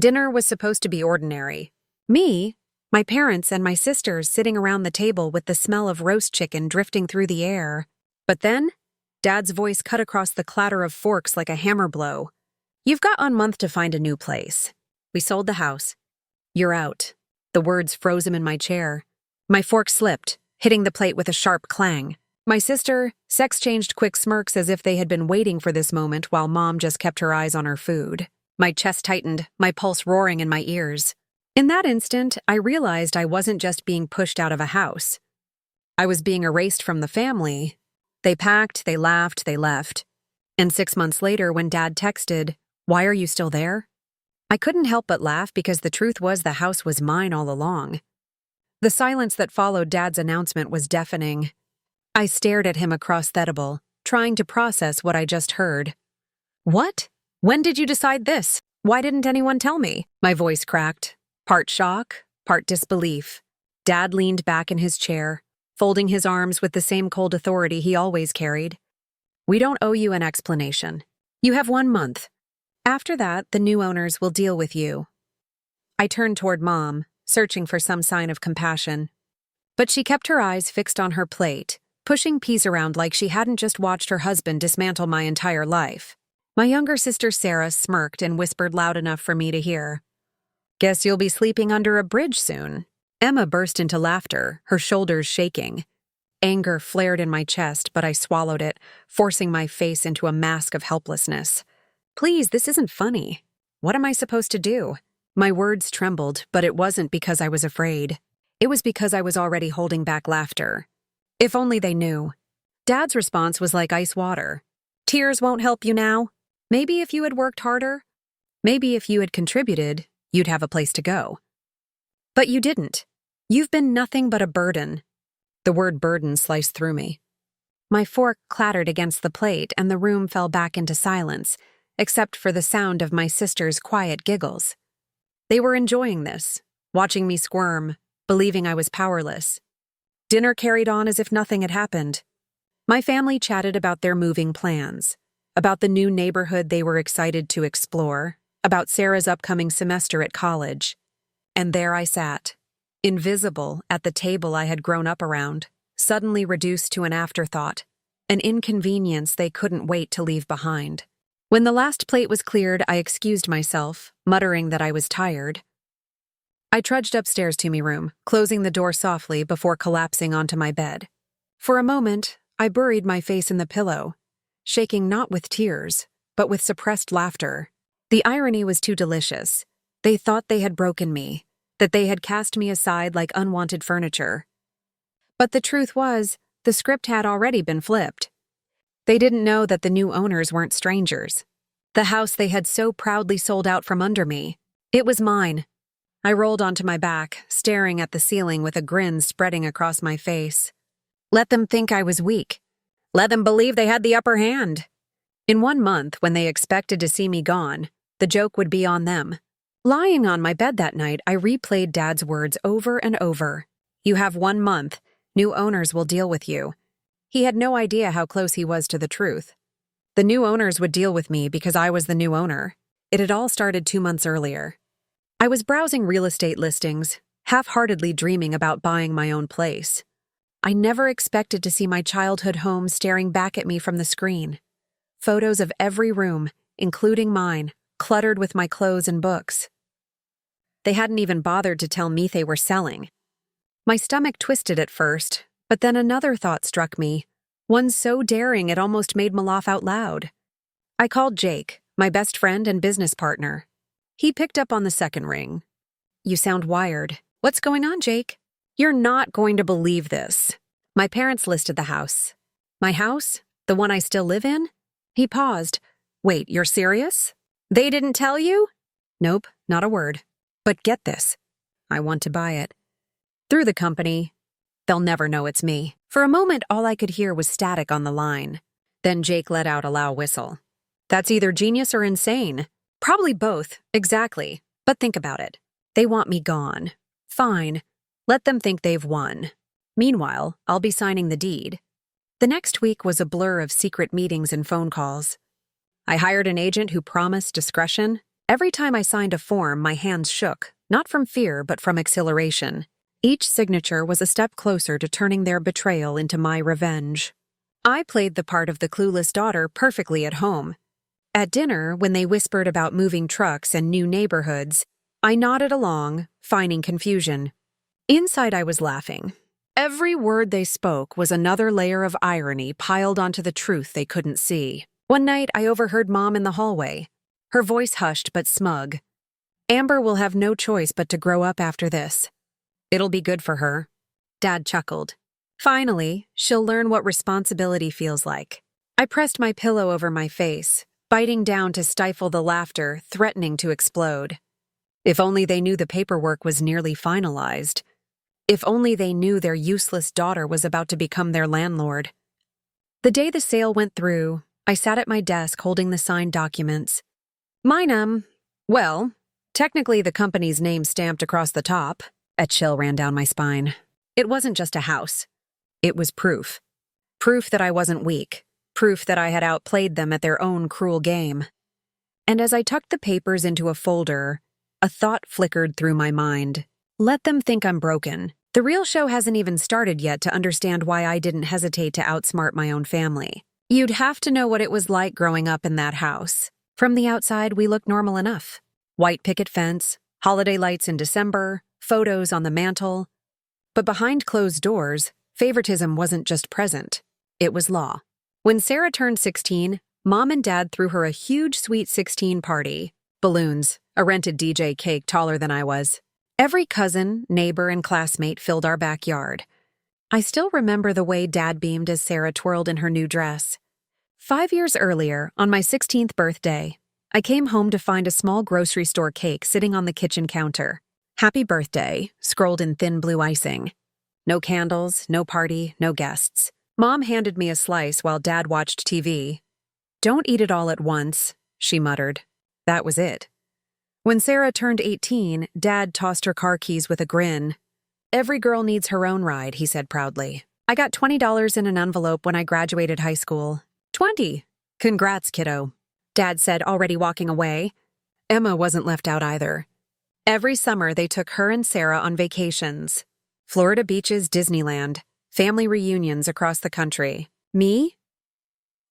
Dinner was supposed to be ordinary. Me, my parents, and my sisters sitting around the table with the smell of roast chicken drifting through the air. But then, Dad's voice cut across the clatter of forks like a hammer blow. "You've got 1 month to find a new place. We sold the house. You're out." The words froze him in my chair. My fork slipped, hitting the plate with a sharp clang. My sister sex-changed quick smirks as if they had been waiting for this moment while Mom just kept her eyes on her food. My chest tightened, my pulse roaring in my ears. In that instant, I realized I wasn't just being pushed out of a house. I was being erased from the family. They packed, they laughed, they left. And 6 months later, when Dad texted, "Why are you still there?" I couldn't help but laugh because the truth was the house was mine all along. The silence that followed Dad's announcement was deafening. I stared at him across the table, trying to process what I just heard. "What? When did you decide this? Why didn't anyone tell me?" My voice cracked, part shock, part disbelief. Dad leaned back in his chair, folding his arms with the same cold authority he always carried. "We don't owe you an explanation. You have 1 month. After that, the new owners will deal with you." I turned toward Mom, searching for some sign of compassion. But she kept her eyes fixed on her plate, pushing peas around like she hadn't just watched her husband dismantle my entire life. My younger sister Sarah smirked and whispered loud enough for me to hear, "Guess you'll be sleeping under a bridge soon." Emma burst into laughter, her shoulders shaking. Anger flared in my chest, but I swallowed it, forcing my face into a mask of helplessness. "Please, this isn't funny. What am I supposed to do?" My words trembled, but it wasn't because I was afraid. It was because I was already holding back laughter. If only they knew. Dad's response was like ice water. "Tears won't help you now. Maybe if you had worked harder. Maybe if you had contributed, you'd have a place to go. But you didn't. You've been nothing but a burden." The word burden sliced through me. My fork clattered against the plate and the room fell back into silence, except for the sound of my sister's quiet giggles. They were enjoying this, watching me squirm, believing I was powerless. Dinner carried on as if nothing had happened. My family chatted about their moving plans, about the new neighborhood they were excited to explore, about Sarah's upcoming semester at college. And there I sat, invisible at the table I had grown up around, suddenly reduced to an afterthought, an inconvenience they couldn't wait to leave behind. When the last plate was cleared, I excused myself, muttering that I was tired. I trudged upstairs to my room, closing the door softly before collapsing onto my bed. For a moment, I buried my face in the pillow, shaking not with tears, but with suppressed laughter. The irony was too delicious. They thought they had broken me, that they had cast me aside like unwanted furniture. But the truth was, the script had already been flipped. They didn't know that the new owners weren't strangers. The house they had so proudly sold out from under me. It was mine. I rolled onto my back, staring at the ceiling with a grin spreading across my face. Let them think I was weak. Let them believe they had the upper hand. In 1 month, when they expected to see me gone, the joke would be on them. Lying on my bed that night, I replayed Dad's words over and over. "You have 1 month. New owners will deal with you." He had no idea how close he was to the truth. The new owners would deal with me because I was the new owner. It had all started 2 months earlier. I was browsing real estate listings, half-heartedly dreaming about buying my own place. I never expected to see my childhood home staring back at me from the screen. Photos of every room, including mine, cluttered with my clothes and books. They hadn't even bothered to tell me they were selling. My stomach twisted at first, but then another thought struck me, one so daring it almost made me laugh out loud. I called Jake, my best friend and business partner. He picked up on the second ring. "You sound wired. What's going on, Jake?" "You're not going to believe this. My parents listed the house." "My house? The one I still live in?" He paused. "Wait, you're serious? They didn't tell you?" "Nope, not a word. But get this. I want to buy it. Through the company. They'll never know it's me." For a moment, all I could hear was static on the line. Then Jake let out a loud whistle. "That's either genius or insane." "Probably both, exactly. But think about it. They want me gone. Fine. Let them think they've won. Meanwhile, I'll be signing the deed." The next week was a blur of secret meetings and phone calls. I hired an agent who promised discretion. Every time I signed a form, my hands shook, not from fear but from exhilaration. Each signature was a step closer to turning their betrayal into my revenge. I played the part of the clueless daughter perfectly at home. At dinner, when they whispered about moving trucks and new neighborhoods, I nodded along, feigning confusion. Inside, I was laughing. Every word they spoke was another layer of irony piled onto the truth they couldn't see. One night, I overheard Mom in the hallway, her voice hushed but smug. "Amber will have no choice but to grow up after this. It'll be good for her." Dad chuckled. "Finally, she'll learn what responsibility feels like." I pressed my pillow over my face, biting down to stifle the laughter, threatening to explode. If only they knew the paperwork was nearly finalized. If only they knew their useless daughter was about to become their landlord. The day the sale went through, I sat at my desk holding the signed documents. Well, technically the company's name stamped across the top. A chill ran down my spine. It wasn't just a house. It was proof. Proof that I wasn't weak. Proof that I had outplayed them at their own cruel game. And as I tucked the papers into a folder, a thought flickered through my mind. Let them think I'm broken. The real show hasn't even started yet to understand why I didn't hesitate to outsmart my own family. You'd have to know what it was like growing up in that house. From the outside, we looked normal enough. White picket fence, holiday lights in December, photos on the mantle. But behind closed doors, favoritism wasn't just present. It was law. When Sarah turned 16, Mom and Dad threw her a huge Sweet 16 party. Balloons, a rented DJ cake taller than I was. Every cousin, neighbor, and classmate filled our backyard. I still remember the way Dad beamed as Sarah twirled in her new dress. 5 years earlier, on my 16th birthday, I came home to find a small grocery store cake sitting on the kitchen counter. "Happy birthday," scrolled in thin blue icing. No candles, no party, no guests. Mom handed me a slice while Dad watched TV. "Don't eat it all at once," she muttered. That was it. When Sarah turned 18, Dad tossed her car keys with a grin. "Every girl needs her own ride," he said proudly. "I got $20 in an envelope when I graduated high school." "20? Congrats, kiddo," Dad said, already walking away. Emma wasn't left out either. Every summer, they took her and Sarah on vacations. Florida beaches, Disneyland, family reunions across the country. Me?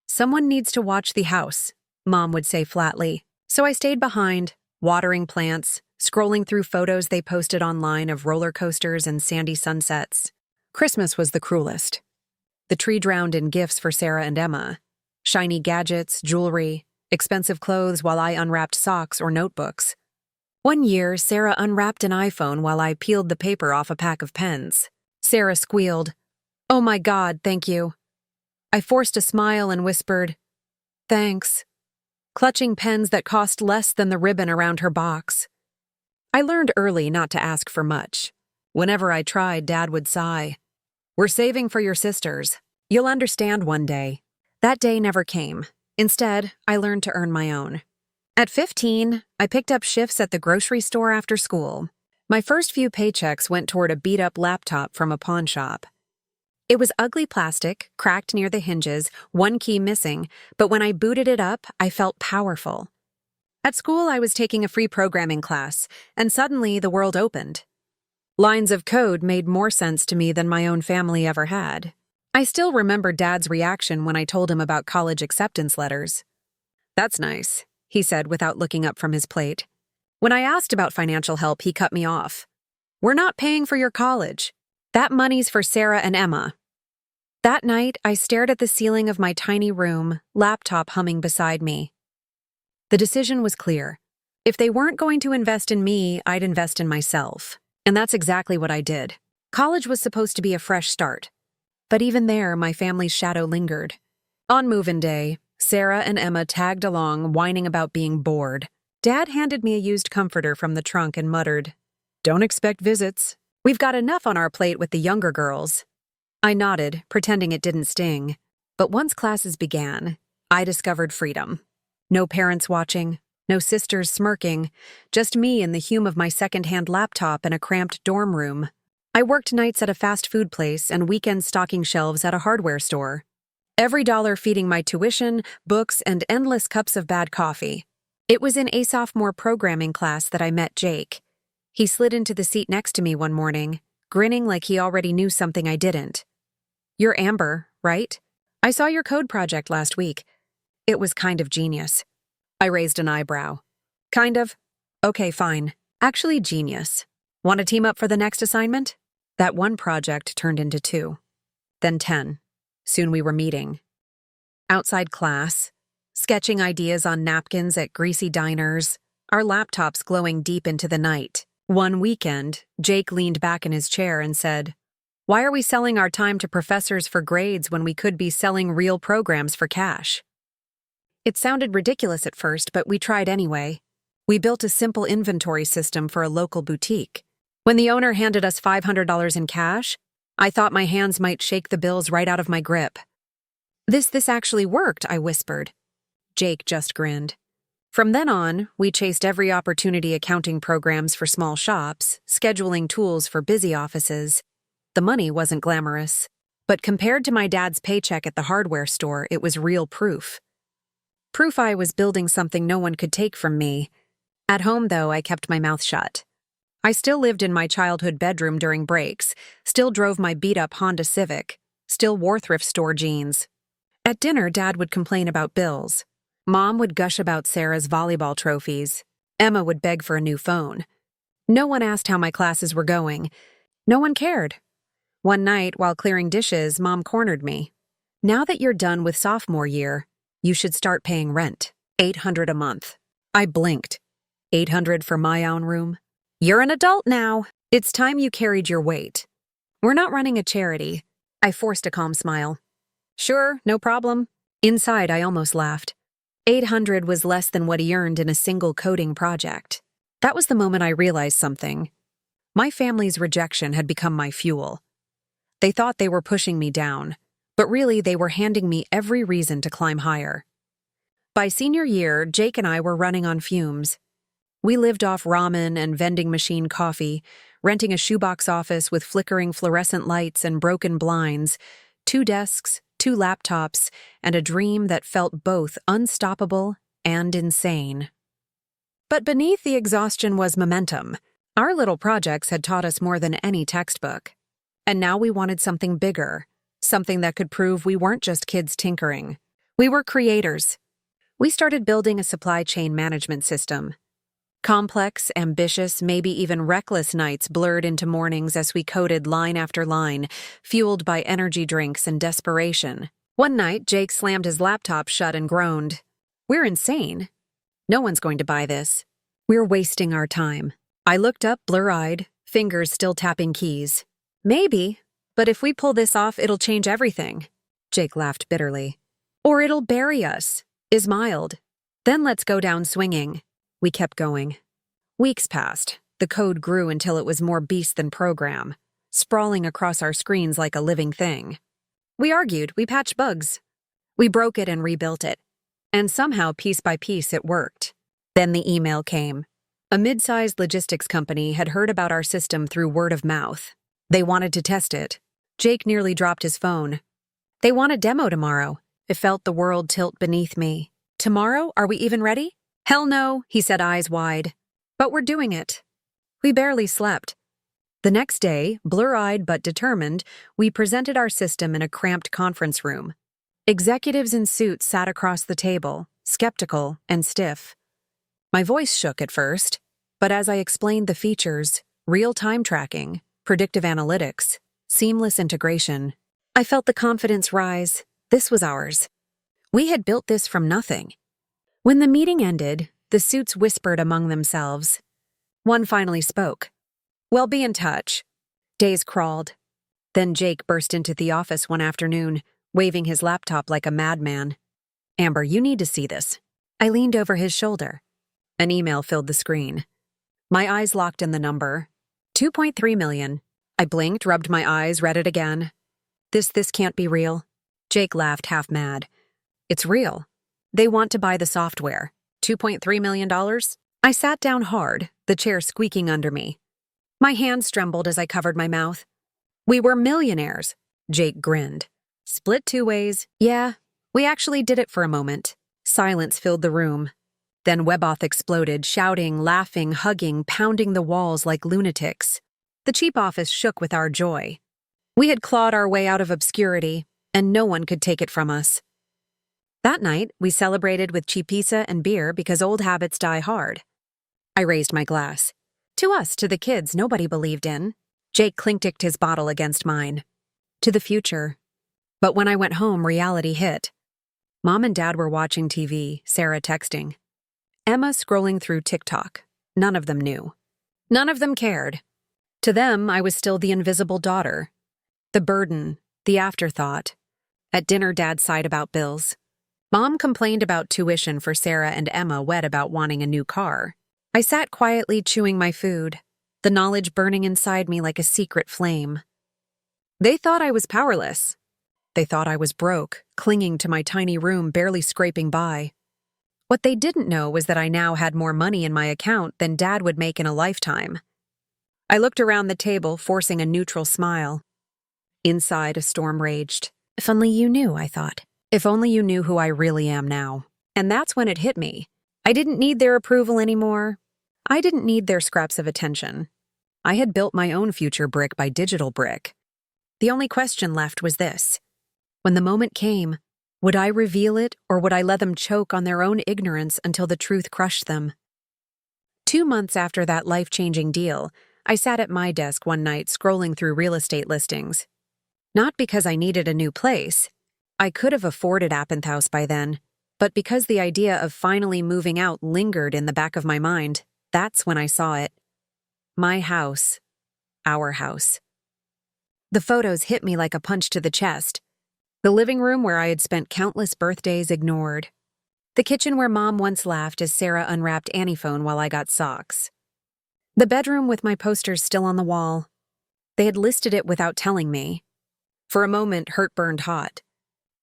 "Someone needs to watch the house," Mom would say flatly. So I stayed behind, watering plants, scrolling through photos they posted online of roller coasters and sandy sunsets. Christmas was the cruelest. The tree drowned in gifts for Sarah and Emma. Shiny gadgets, jewelry, expensive clothes while I unwrapped socks or notebooks. One year, Sarah unwrapped an iPhone while I peeled the paper off a pack of pens. Sarah squealed, "Oh my God, thank you." I forced a smile and whispered, "Thanks," clutching pens that cost less than the ribbon around her box. I learned early not to ask for much. Whenever I tried, Dad would sigh. "We're saving for your sisters. You'll understand one day." That day never came. Instead, I learned to earn my own. At 15, I picked up shifts at the grocery store after school. My first few paychecks went toward a beat-up laptop from a pawn shop. It was ugly plastic, cracked near the hinges, one key missing, but when I booted it up, I felt powerful. At school, I was taking a free programming class, and suddenly the world opened. Lines of code made more sense to me than my own family ever had. I still remember Dad's reaction when I told him about college acceptance letters. "That's nice," he said without looking up from his plate. When I asked about financial help, he cut me off. "We're not paying for your college. That money's for Sarah and Emma." That night, I stared at the ceiling of my tiny room, laptop humming beside me. The decision was clear. If they weren't going to invest in me, I'd invest in myself. And that's exactly what I did. College was supposed to be a fresh start. But even there, my family's shadow lingered. On move-in day, Sarah and Emma tagged along, whining about being bored. Dad handed me a used comforter from the trunk and muttered, "Don't expect visits. We've got enough on our plate with the younger girls." I nodded, pretending it didn't sting. But once classes began, I discovered freedom. No parents watching, no sisters smirking, just me and the hume of my second-hand laptop in a cramped dorm room. I worked nights at a fast food place and weekend stocking shelves at a hardware store. Every dollar feeding my tuition, books, and endless cups of bad coffee. It was in a sophomore programming class that I met Jake. He slid into the seat next to me one morning, grinning like he already knew something I didn't. "You're Amber, right? I saw your code project last week. It was kind of genius." I raised an eyebrow. "Kind of? Okay, fine. Actually genius. Want to team up for the next assignment?" That one project turned into 2. Then 10. Soon we were meeting. Outside class, sketching ideas on napkins at greasy diners, our laptops glowing deep into the night. One weekend, Jake leaned back in his chair and said, "Why are we selling our time to professors for grades when we could be selling real programs for cash?" It sounded ridiculous at first, but we tried anyway. We built a simple inventory system for a local boutique. When the owner handed us $500 in cash, I thought my hands might shake the bills right out of my grip. This actually worked," I whispered. Jake just grinned. From then on, we chased every opportunity accounting programs for small shops, scheduling tools for busy offices. The money wasn't glamorous, but compared to my dad's paycheck at the hardware store, it was real proof. Proof I was building something no one could take from me. At home, though, I kept my mouth shut. I still lived in my childhood bedroom during breaks, still drove my beat-up Honda Civic, still wore thrift store jeans. At dinner, Dad would complain about bills. Mom would gush about Sarah's volleyball trophies. Emma would beg for a new phone. No one asked how my classes were going. No one cared. One night, while clearing dishes, Mom cornered me. "Now that you're done with sophomore year, you should start paying rent. $800 a month." I blinked. $800 for my own room? "You're an adult now. It's time you carried your weight." "We're not running a charity." I forced a calm smile. "Sure, no problem." Inside, I almost laughed. 800 was less than what he earned in a single coding project. That was the moment I realized something. My family's rejection had become my fuel. They thought they were pushing me down, but really they were handing me every reason to climb higher. By senior year, Jake and I were running on fumes. We lived off ramen and vending machine coffee, renting a shoebox office with flickering fluorescent lights and broken blinds, 2 desks, 2 laptops, and a dream that felt both unstoppable and insane. But beneath the exhaustion was momentum. Our little projects had taught us more than any textbook. And now we wanted something bigger, something that could prove we weren't just kids tinkering. We were creators. We started building a supply chain management system. Complex, ambitious, maybe even reckless nights blurred into mornings as we coded line after line, fueled by energy drinks and desperation. One night, Jake slammed his laptop shut and groaned. "We're insane. No one's going to buy this. We're wasting our time." I looked up, blur-eyed, fingers still tapping keys. "Maybe, but if we pull this off, it'll change everything." Jake laughed bitterly. "Or it'll bury us," I smiled. "Then let's go down swinging." We kept going. Weeks passed. The code grew until it was more beast than program, sprawling across our screens like a living thing. We argued, we patched bugs. We broke it and rebuilt it. And somehow, piece by piece, it worked. Then the email came. A mid-sized logistics company had heard about our system through word of mouth. They wanted to test it. Jake nearly dropped his phone. "They want a demo tomorrow." It felt the world tilt beneath me. "Tomorrow? Are we even ready?" "Hell no," he said, eyes wide. "But we're doing it." We barely slept. The next day, blur-eyed but determined, we presented our system in a cramped conference room. Executives in suits sat across the table, skeptical and stiff. My voice shook at first, but as I explained the features, real-time tracking, predictive analytics, seamless integration, I felt the confidence rise. This was ours. We had built this from nothing. When the meeting ended, the suits whispered among themselves. One finally spoke. "Well, be in touch." Days crawled. Then Jake burst into the office one afternoon, waving his laptop like a madman. "Amber, you need to see this." I leaned over his shoulder. An email filled the screen. My eyes locked in the number. 2.3 million. I blinked, rubbed my eyes, read it again. This can't be real." Jake laughed, half mad. "It's real. They want to buy the software. $2.3 million? I sat down hard, the chair squeaking under me. My hands trembled as I covered my mouth. "We were millionaires," Jake grinned. "Split 2 ways. Yeah, we actually did it for a moment." Silence filled the room. Then Weboth exploded, shouting, laughing, hugging, pounding the walls like lunatics. The cheap office shook with our joy. We had clawed our way out of obscurity, and no one could take it from us. That night, we celebrated with cheap pizza and beer because old habits die hard. I raised my glass. To us, to the kids nobody believed in. Jake clinked his bottle against mine. To the future. But when I went home, reality hit. Mom and Dad were watching TV, Sarah texting. Emma scrolling through TikTok. None of them knew. None of them cared. To them, I was still the invisible daughter. The burden, the afterthought. At dinner, Dad sighed about bills. Mom complained about tuition for Sarah, and Emma wed about wanting a new car. I sat quietly chewing my food, the knowledge burning inside me like a secret flame. They thought I was powerless. They thought I was broke, clinging to my tiny room, barely scraping by. What they didn't know was that I now had more money in my account than Dad would make in a lifetime. I looked around the table, forcing a neutral smile. Inside, a storm raged. If only you knew, I thought. If only you knew who I really am now. And that's when it hit me. I didn't need their approval anymore. I didn't need their scraps of attention. I had built my own future brick by digital brick. The only question left was this. When the moment came, would I reveal it, or would I let them choke on their own ignorance until the truth crushed them? 2 months after that life-changing deal, I sat at my desk one night scrolling through real estate listings. Not because I needed a new place. I could have afforded Appenthouse by then, but because the idea of finally moving out lingered in the back of my mind. That's when I saw it. My house. Our house. The photos hit me like a punch to the chest. The living room where I had spent countless birthdays ignored. The kitchen where Mom once laughed as Sarah unwrapped Anniephone while I got socks. The bedroom with my posters still on the wall. They had listed it without telling me. For a moment, hurt burned hot.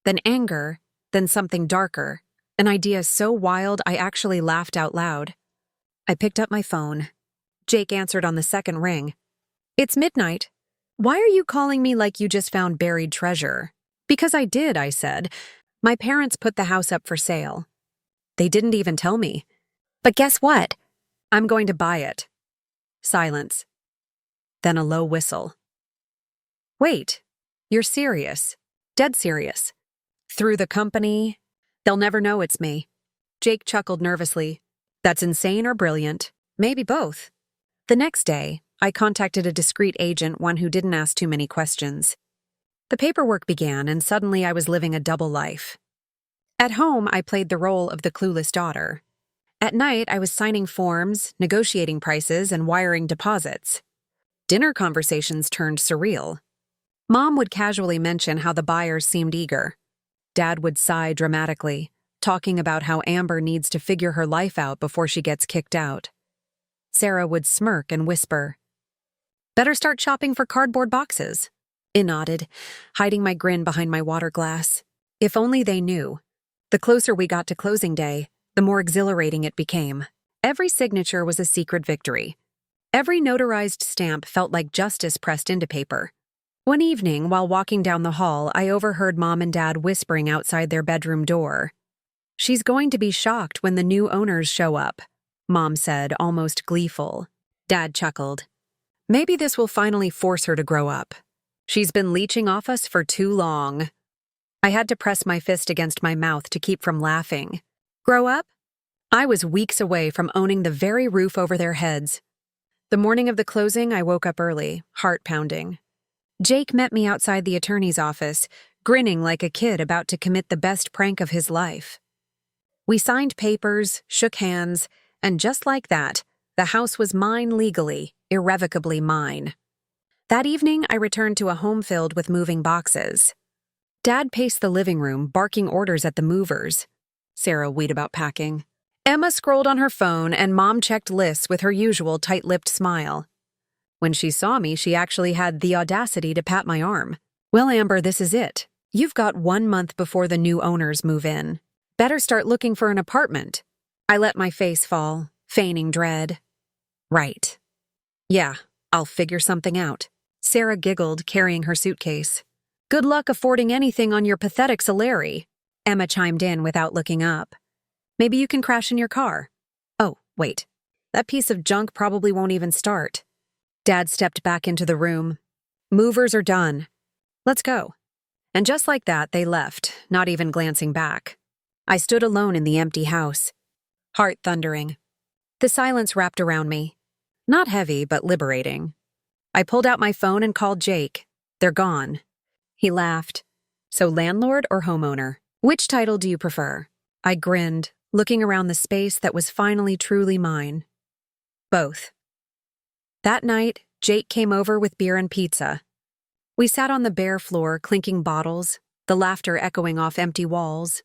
Then anger, then something darker, an idea so wild I actually laughed out loud. I picked up my phone. Jake answered on the second ring. It's midnight. Why are you calling me like you just found buried treasure? Because I did, I said. My parents put the house up for sale. They didn't even tell me. But guess what? I'm going to buy it. Silence. Then a low whistle. Wait, you're serious. Dead serious. Through the company? They'll never know it's me. Jake chuckled nervously. That's insane or brilliant. Maybe both. The next day, I contacted a discreet agent, one who didn't ask too many questions. The paperwork began, and suddenly I was living a double life. At home, I played the role of the clueless daughter. At night, I was signing forms, negotiating prices, and wiring deposits. Dinner conversations turned surreal. Mom would casually mention how the buyers seemed eager. Dad would sigh dramatically, talking about how Amber needs to figure her life out before she gets kicked out. Sarah would smirk and whisper, "Better start shopping for cardboard boxes." I nodded, hiding my grin behind my water glass. If only they knew. The closer we got to closing day, the more exhilarating it became. Every signature was a secret victory. Every notarized stamp felt like justice pressed into paper. One evening, while walking down the hall, I overheard Mom and Dad whispering outside their bedroom door. "She's going to be shocked when the new owners show up," Mom said, almost gleeful. Dad chuckled. "Maybe this will finally force her to grow up. She's been leeching off us for too long." I had to press my fist against my mouth to keep from laughing. Grow up? I was weeks away from owning the very roof over their heads. The morning of the closing, I woke up early, heart pounding. Jake met me outside the attorney's office, grinning like a kid about to commit the best prank of his life. We signed papers, shook hands, and just like that, the house was mine legally, irrevocably mine. That evening, I returned to a home filled with moving boxes. Dad paced the living room, barking orders at the movers. Sarah weed about packing. Emma scrolled on her phone, and Mom checked lists with her usual tight-lipped smile. When she saw me, she actually had the audacity to pat my arm. "Well, Amber, this is it. You've got 1 month before the new owners move in. Better start looking for an apartment." I let my face fall, feigning dread. "Right. Yeah, I'll figure something out." Sarah giggled, carrying her suitcase. "Good luck affording anything on your pathetic salary," Emma chimed in without looking up. Maybe you can crash in your car. Oh, wait. That piece of junk probably won't even start. Dad stepped back into the room. Movers are done. Let's go. And just like that, they left, not even glancing back. I stood alone in the empty house, heart thundering. The silence wrapped around me. Not heavy, but liberating. I pulled out my phone and called Jake. They're gone. He laughed. So landlord or homeowner? Which title do you prefer? I grinned, looking around the space that was finally truly mine. Both. That night, Jake came over with beer and pizza. We sat on the bare floor, clinking bottles, the laughter echoing off empty walls.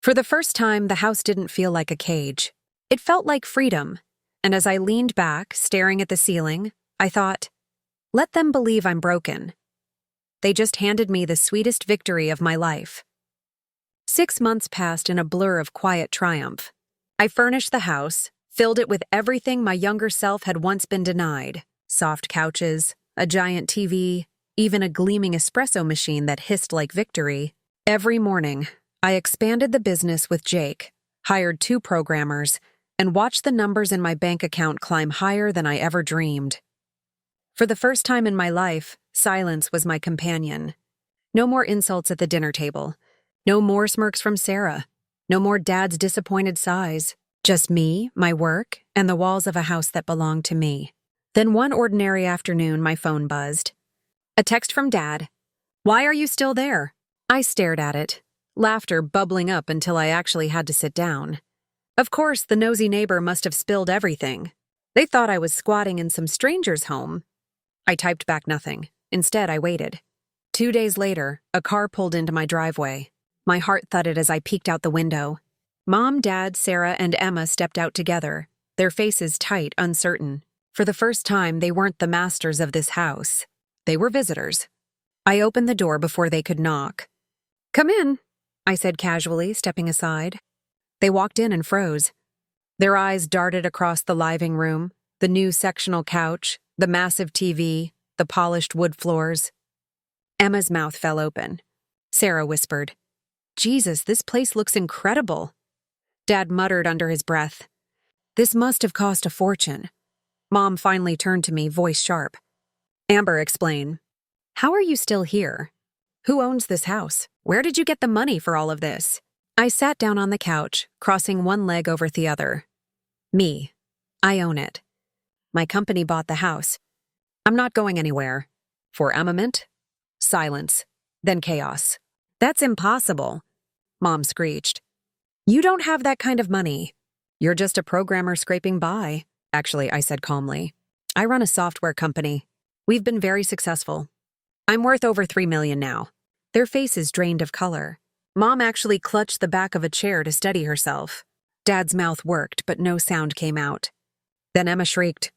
For the first time, the house didn't feel like a cage. It felt like freedom, and as I leaned back, staring at the ceiling, I thought, let them believe I'm broken. They just handed me the sweetest victory of my life. 6 months passed in a blur of quiet triumph. I furnished the house, filled it with everything my younger self had once been denied. Soft couches, a giant TV, even a gleaming espresso machine that hissed like victory. Every morning, I expanded the business with Jake, hired 2 programmers, and watched the numbers in my bank account climb higher than I ever dreamed. For the first time in my life, silence was my companion. No more insults at the dinner table. No more smirks from Sarah. No more Dad's disappointed sighs. Just me, my work, and the walls of a house that belonged to me. Then one ordinary afternoon, my phone buzzed. A text from Dad. "Why are you still there?" I stared at it, laughter bubbling up until I actually had to sit down. Of course, the nosy neighbor must have spilled everything. They thought I was squatting in some stranger's home. I typed back nothing. Instead, I waited. 2 days later, a car pulled into my driveway. My heart thudded as I peeked out the window. Mom, Dad, Sarah, and Emma stepped out together, their faces tight, uncertain. For the first time, they weren't the masters of this house. They were visitors. I opened the door before they could knock. "Come in," I said casually, stepping aside. They walked in and froze. Their eyes darted across the living room, the new sectional couch, the massive TV, the polished wood floors. Emma's mouth fell open. Sarah whispered, "Jesus, this place looks incredible." Dad muttered under his breath, "This must have cost a fortune." Mom finally turned to me, voice sharp. "Amber, explain. How are you still here? Who owns this house? Where did you get the money for all of this?" I sat down on the couch, crossing one leg over the other. "Me. I own it. My company bought the house. I'm not going anywhere." For a moment, silence, then chaos. "That's impossible," Mom screeched. "You don't have that kind of money. You're just a programmer scraping by." "Actually," I said calmly, "I run a software company. We've been very successful. I'm worth over $3 million now." Their faces drained of color. Mom actually clutched the back of a chair to steady herself. Dad's mouth worked, but no sound came out. Then Emma shrieked,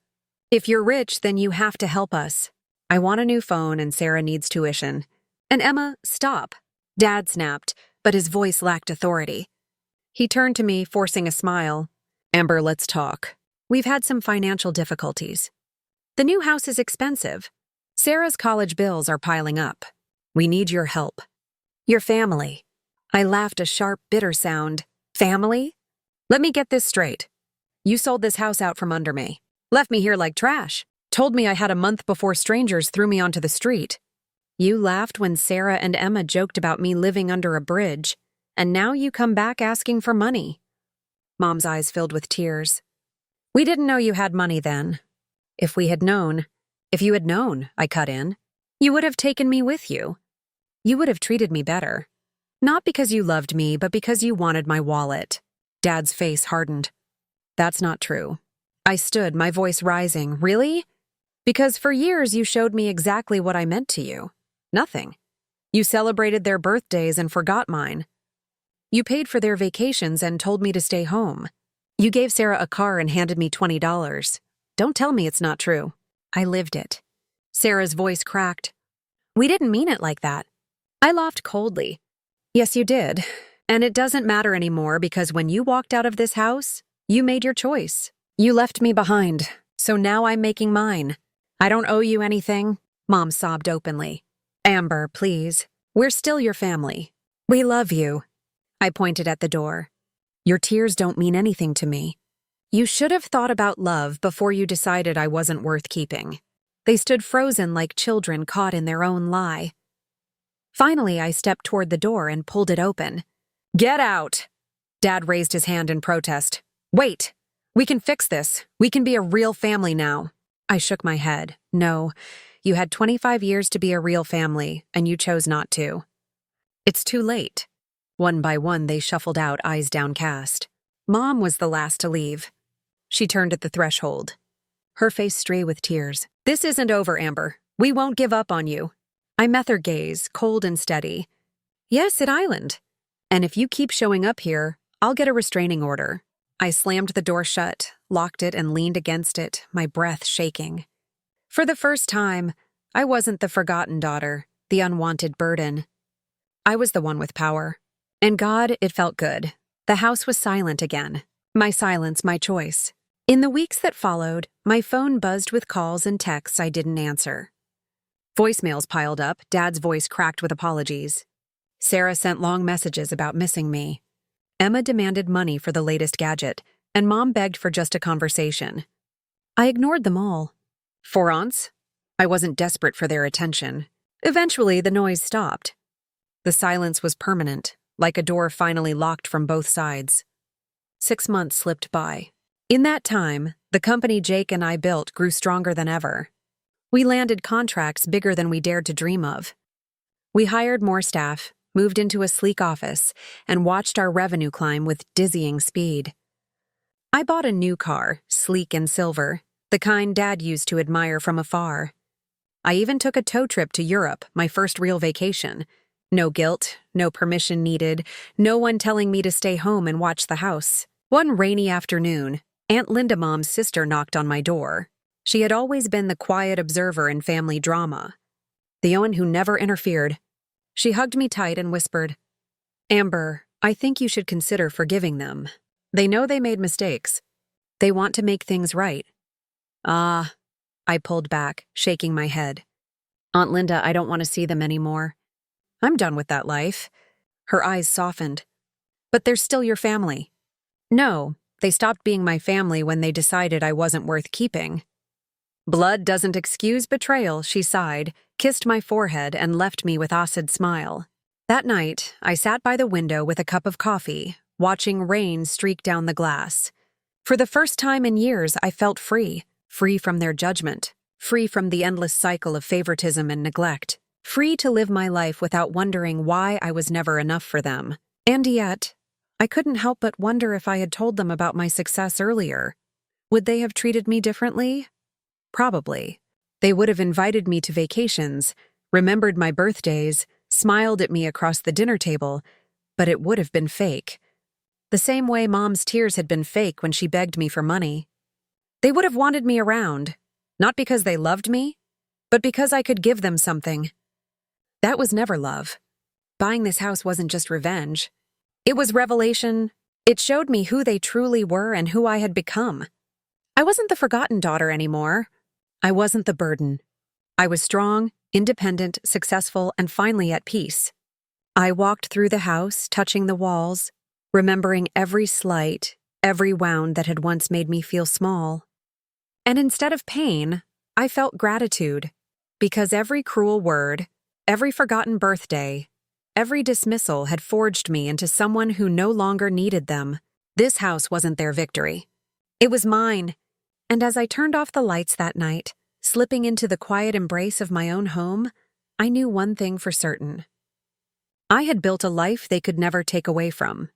"If you're rich, then you have to help us. I want a new phone and Sarah needs tuition." And Emma, "Stop." Dad snapped, but his voice lacked authority. He turned to me, forcing a smile. "Amber, let's talk. We've had some financial difficulties. The new house is expensive. Sarah's college bills are piling up. We need your help. Your family." I laughed a sharp, bitter sound. "Family? Let me get this straight. You sold this house out from under me. Left me here like trash. Told me I had a month before strangers threw me onto the street. You laughed when Sarah and Emma joked about me living under a bridge, and now you come back asking for money." Mom's eyes filled with tears. "We didn't know you had money then. If you had known, I cut in, you would have taken me with you. You would have treated me better. Not because you loved me, but because you wanted my wallet." Dad's face hardened. "That's not true." I stood, my voice rising. "Really? Because for years you showed me exactly what I meant to you. Nothing. You celebrated their birthdays and forgot mine. You paid for their vacations and told me to stay home. You gave Sarah a car and handed me $20. Don't tell me it's not true. I lived it." Sarah's voice cracked. "We didn't mean it like that." I laughed coldly. "Yes, you did. And it doesn't matter anymore because when you walked out of this house, you made your choice. You left me behind, so now I'm making mine. I don't owe you anything." Mom sobbed openly. "Amber, please. We're still your family. We love you." I pointed at the door. Your tears don't mean anything to me. You should have thought about love before you decided I wasn't worth keeping. They stood frozen like children caught in their own lie. Finally, I stepped toward the door and pulled it open. Get out! Dad raised his hand in protest. Wait! We can fix this. We can be a real family now. I shook my head. No, you had 25 years to be a real family, and you chose not to. It's too late. One by one, they shuffled out, eyes downcast. Mom was the last to leave. She turned at the threshold, her face stray with tears. This isn't over, Amber. We won't give up on you. I met her gaze, cold and steady. Yes, at Island. And if you keep showing up here, I'll get a restraining order. I slammed the door shut, locked it, and leaned against it, my breath shaking. For the first time, I wasn't the forgotten daughter, the unwanted burden. I was the one with power. And God, it felt good. The house was silent again. My silence, my choice. In the weeks that followed, my phone buzzed with calls and texts I didn't answer. Voicemails piled up, Dad's voice cracked with apologies. Sarah sent long messages about missing me. Emma demanded money for the latest gadget, and Mom begged for just a conversation. I ignored them all. For once, I wasn't desperate for their attention. Eventually, the noise stopped. The silence was permanent, like a door finally locked from both sides. 6 months slipped by. In that time, the company Jake and I built grew stronger than ever. We landed contracts bigger than we dared to dream of. We hired more staff, moved into a sleek office, and watched our revenue climb with dizzying speed. I bought a new car, sleek and silver, the kind Dad used to admire from afar. I even took a tow trip to Europe, my first real vacation. No guilt, no permission needed, no one telling me to stay home and watch the house. One rainy afternoon, Aunt Linda Mom's sister knocked on my door. She had always been the quiet observer in family drama, the one who never interfered. She hugged me tight and whispered, Amber, I think you should consider forgiving them. They know they made mistakes. They want to make things right. Ah, I pulled back, shaking my head. Aunt Linda, I don't want to see them anymore. I'm done with that life. Her eyes softened. But they're still your family. No, they stopped being my family when they decided I wasn't worth keeping. Blood doesn't excuse betrayal, she sighed, kissed my forehead, and left me with acid smile. That night, I sat by the window with a cup of coffee, watching rain streak down the glass. For the first time in years, I felt free from their judgment, free from the endless cycle of favoritism and neglect, free to live my life without wondering why I was never enough for them. And yet, I couldn't help but wonder if I had told them about my success earlier. Would they have treated me differently? Probably. They would have invited me to vacations, remembered my birthdays, smiled at me across the dinner table, but it would have been fake. The same way Mom's tears had been fake when she begged me for money. They would have wanted me around, not because they loved me, but because I could give them something. That was never love. Buying this house wasn't just revenge. It was revelation. It showed me who they truly were and who I had become. I wasn't the forgotten daughter anymore. I wasn't the burden. I was strong, independent, successful, and finally at peace. I walked through the house, touching the walls, remembering every slight, every wound that had once made me feel small. And instead of pain, I felt gratitude, because every cruel word, every forgotten birthday, every dismissal had forged me into someone who no longer needed them. This house wasn't their victory. It was mine. And as I turned off the lights that night, slipping into the quiet embrace of my own home, I knew one thing for certain. I had built a life they could never take away from.